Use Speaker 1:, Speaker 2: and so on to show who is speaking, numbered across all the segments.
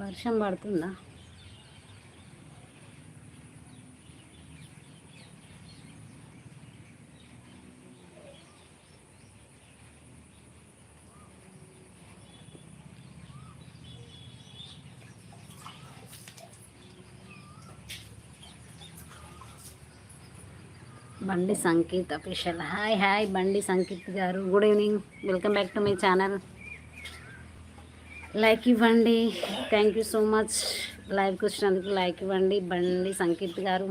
Speaker 1: వర్షం పడుతుందా? బండి Sanket official. Hi hi Bandi Sanketh గారు, good evening, welcome back to my channel. Like ఇవ్వండి, థ్యాంక్ యూ సో మచ్. లైవ్కి వచ్చినందుకు లైక్ ఇవ్వండి బండి సంకేత్ గారు.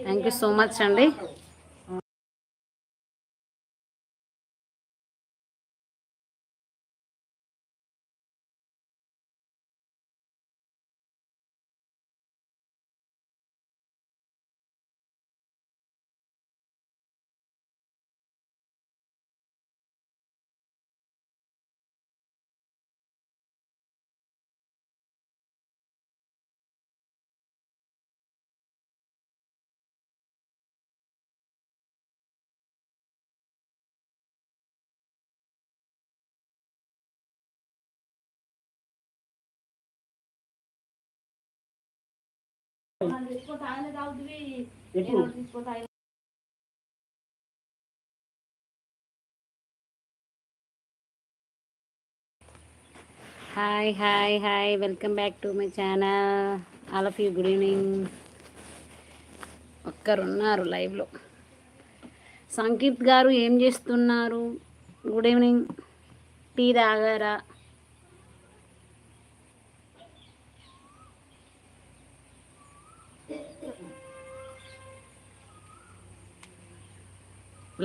Speaker 1: థ్యాంక్ యూ సో మచ్ అండి. Hi hi hi, welcome back to my channel. All of you good evening. ఒక్కరున్నారు లైవ్లో. సంకేత్ గారు ఏం చేస్తున్నారు? Good evening. టీ తాగారా?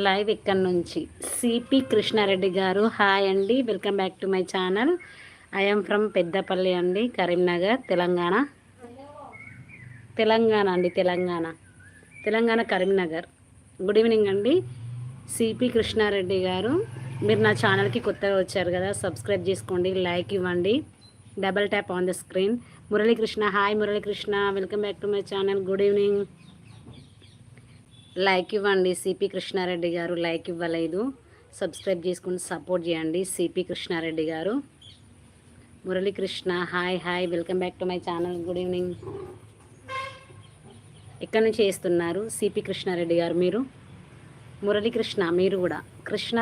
Speaker 1: లైవ్ ఇక్కడ నుంచి సిపి కృష్ణారెడ్డి గారు, హాయ్ అండి, welcome back to my channel. I'm from Peddapalli అండి, కరీంనగర్, తెలంగాణ. అండి, తెలంగాణ కరీంనగర్. గుడ్ ఈవినింగ్ అండి సిపి కృష్ణారెడ్డి గారు. మీరు నా ఛానల్కి కొత్తగా వచ్చారు కదా, సబ్స్క్రైబ్ చేసుకోండి, లైక్ ఇవ్వండి, double tap on the screen. Muralikrishna, hi Muralikrishna, welcome back to my channel, good evening. Like ఇవ్వండి సిపి కృష్ణారెడ్డి గారు, లైక్ ఇవ్వలేదు, సబ్స్క్రైబ్ చేసుకుని సపోర్ట్ చేయండి సిపి కృష్ణారెడ్డి గారు. Muralikrishna, hi hi, welcome back to my channel, good evening. ఎక్కడి నుంచి చేస్తున్నారు సిపి కృష్ణారెడ్డి గారు? మీరు మురళీకృష్ణ, మీరు కూడా కృష్ణ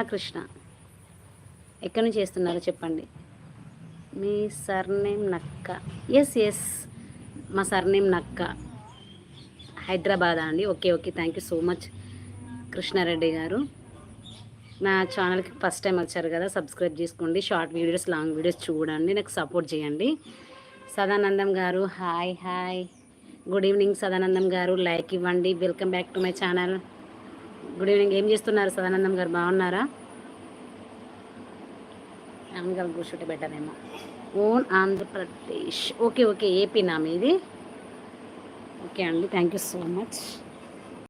Speaker 1: ఎక్కడి నుంచి చేస్తున్నారు చెప్పండి. మీ సర్నేమ్ నక్క? ఎస్, మా సర్నేమ్ నక్క, హైదరాబాద్ అండి. Okay, thank you so much Krishnareddy గారు. నా ఛానల్కి ఫస్ట్ టైం వచ్చారు కదా, సబ్స్క్రైబ్ చేసుకోండి, షార్ట్ వీడియోస్, లాంగ్ వీడియోస్ చూడండి, నాకు సపోర్ట్ చేయండి. సదానందం గారు, hi hi, good evening Sadanandam గారు, లైక్ ఇవ్వండి, welcome back to my channel, good evening. ఏం చేస్తున్నారు సదానందం గారు, బాగున్నారా? ఆంధ్ర కూర్చుంటే బెటర్ ఏమో. ఓన్ ఆంధ్రప్రదేశ్, ఓకే, ఏపీ నా మీది. ఓకే అండి, థ్యాంక్ యూ సో మచ్.